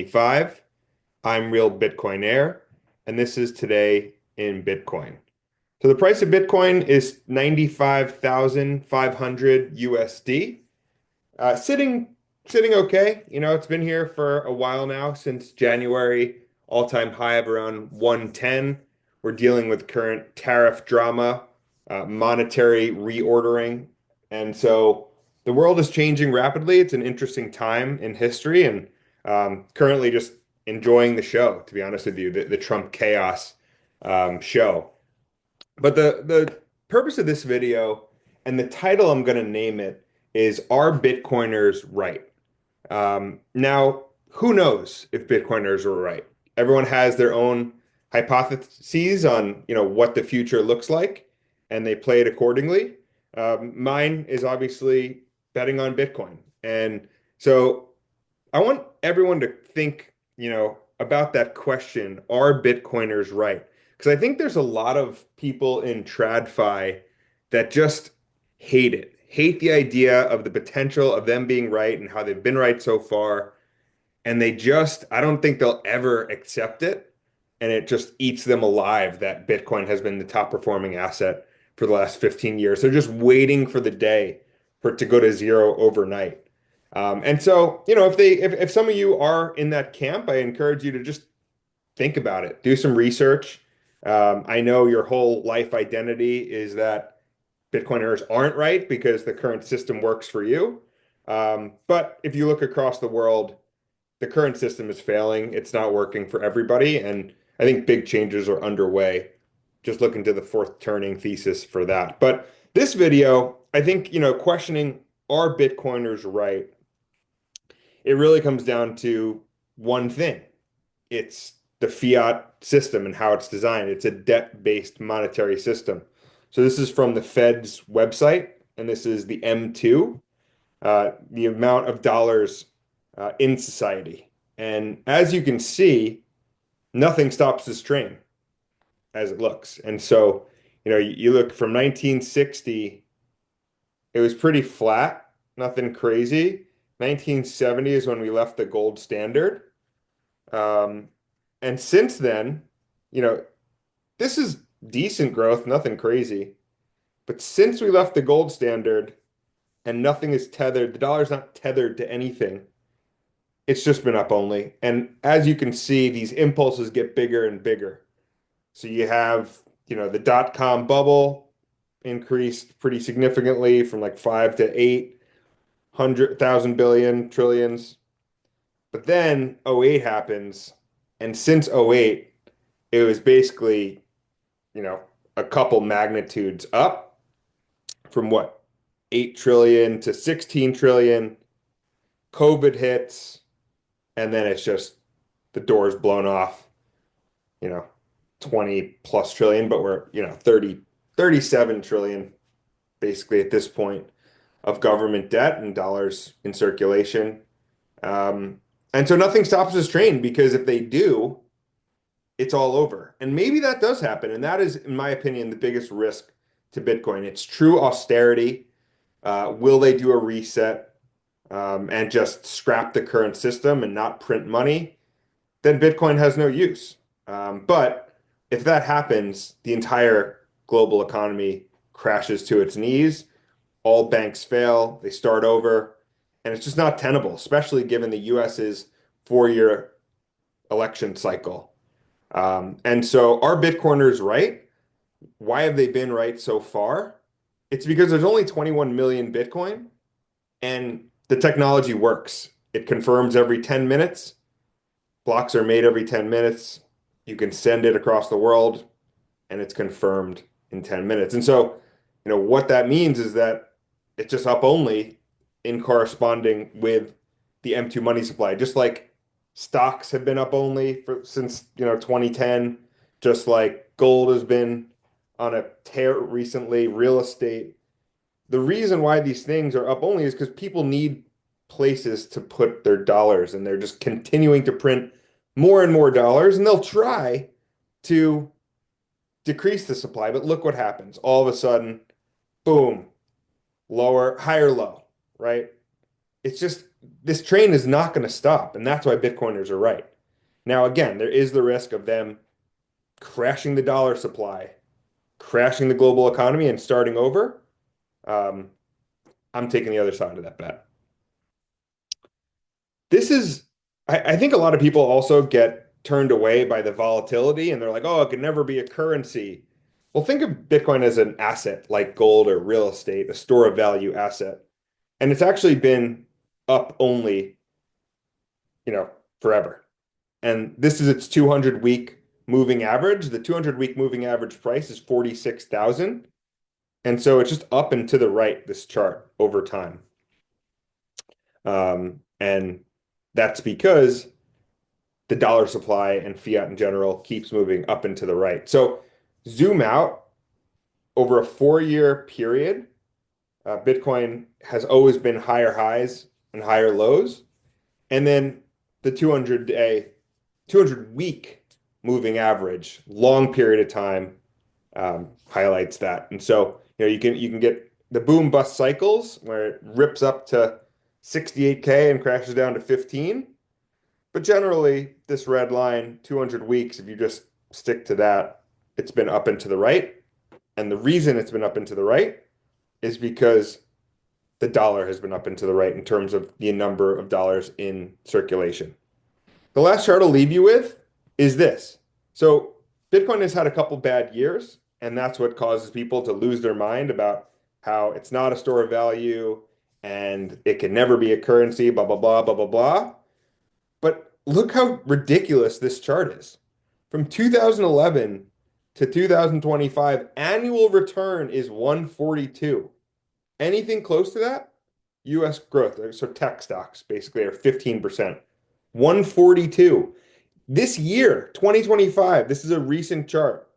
2025. I'm Real Bitcoinaire, and this is Today in Bitcoin. So the price of Bitcoin is 95,500 USD. Sitting okay. It's been here for a while now, since January, all-time high of around 110. We're dealing with current tariff drama, monetary reordering, and so the world is changing rapidly. It's an interesting time in history, and currently just enjoying the show, to be honest with you, the Trump chaos show. But the purpose of this video and the title I'm going to name it is Are Bitcoiners Right? Now, who knows if Bitcoiners are right? Everyone has their own hypotheses on, what the future looks like, and they play it accordingly. Mine is obviously betting on Bitcoin. And so I want everyone to think, about that question, are Bitcoiners right? Because I think there's a lot of people in TradFi that just hate it, hate the idea of the potential of them being right and how they've been right so far. And I don't think they'll ever accept it. And it just eats them alive that Bitcoin has been the top performing asset for the last 15 years. They're just waiting for the day for it to go to zero overnight. And so, if some of you are in that camp, I encourage you to just think about it, do some research. I know your whole life identity is that Bitcoiners aren't right because the current system works for you. But if you look across the world, the current system is failing. It's not working for everybody. And I think big changes are underway. Just look into the fourth turning thesis for that. But this video, I think, questioning, are Bitcoiners right? It really comes down to one thing. It's the fiat system and how it's designed. It's a debt-based monetary system. So this is from the Fed's website, and this is the M2, the amount of dollars in society. And as you can see, nothing stops this train as it looks. And so, you look from 1960, it was pretty flat, nothing crazy. 1970 is when we left the gold standard. Um, and since then, you know, this is decent growth, nothing crazy. But since we left the gold standard and nothing is tethered, the dollar's not tethered to anything. It's just been up only. And as you can see, these impulses get bigger and bigger. So you have, the dot-com bubble increased pretty significantly from like 5 to 800,000 billion trillions. But then '08 happens, and since '08, it was basically, a couple magnitudes up from what, 8 trillion to 16 trillion. COVID hits, and then it's just the door's blown off, you know, 20 plus trillion, but we're, 37 trillion basically at this point of government debt and dollars in circulation. And so nothing stops this train, because if they do, it's all over. And maybe that does happen. And that is, in my opinion, the biggest risk to Bitcoin. It's true austerity. Will they do a reset and just scrap the current system and not print money? Then Bitcoin has no use. But if that happens, the entire global economy crashes to its knees. All banks fail, they start over, and it's just not tenable, especially given the US's 4-year election cycle. And so are Bitcoiners right? Why have they been right so far? It's because there's only 21 million Bitcoin, and the technology works. It confirms every 10 minutes. Blocks are made every 10 minutes. You can send it across the world, and it's confirmed in 10 minutes. And so, what that means is that it's just up only in corresponding with the M2 money supply. Just like stocks have been up only since 2010, just like gold has been on a tear recently, real estate. The reason why these things are up only is because people need places to put their dollars, and they're just continuing to print more and more dollars, and they'll try to decrease the supply, but look what happens. All of a sudden, boom, lower, higher low, right? It's just this train is not going to stop, and that's why Bitcoiners are right. Now, again, there is the risk of them crashing the dollar supply, crashing the global economy, and starting over. Um, I'm taking the other side of that bet. This is, I think a lot of people also get turned away by the volatility and they're like, oh, it could never be a currency. Well, think of Bitcoin as an asset like gold or real estate, a store of value asset. And it's actually been up only, forever. And this is its 200-week moving average. The 200-week moving average price is 46,000. And so it's just up and to the right, this chart over time. And that's because the dollar supply and fiat in general keeps moving up and to the right. So zoom out over a 4-year period, Bitcoin has always been higher highs and higher lows. And then the 200-week moving average, long period of time, highlights that. And so, you can get the boom bust cycles where it rips up to 68K and crashes down to 15. But generally, this red line, 200 weeks, if you just stick to that, it's been up and to the right. And the reason it's been up and to the right is because the dollar has been up and to the right in terms of the number of dollars in circulation. The last chart I'll leave you with is this. So Bitcoin has had a couple bad years, and that's what causes people to lose their mind about how it's not a store of value and it can never be a currency, blah, blah, blah, blah, blah, blah. But look how ridiculous this chart is. From 2011 to 2025, annual return is 142. Anything close to that, US growth, so tech stocks basically are 15%. 142. This year, 2025, this is a recent chart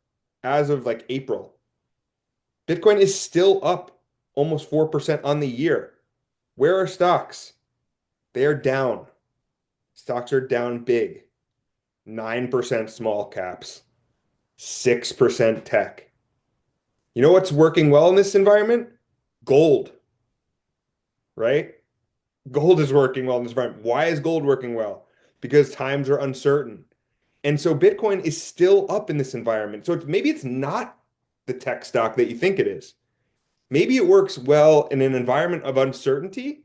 as of like April. Bitcoin is still up almost 4% on the year. Where are stocks? They are down. Stocks are down big. 9% small caps, 6% tech. You know what's working well in this environment? Gold, right? Gold is working well in this environment. Why is gold working well? Because times are uncertain. And so Bitcoin is still up in this environment. So maybe it's not the tech stock that you think it is. Maybe it works well in an environment of uncertainty,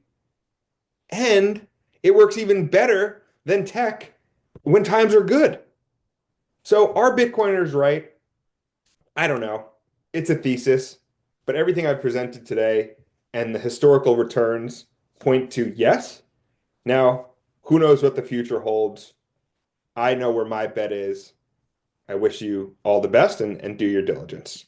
and it works even better than tech when times are good. So are Bitcoiners right? I don't know. It's a thesis, but everything I've presented today and the historical returns point to yes. Now, who knows what the future holds? I know where my bet is. I wish you all the best and do your diligence.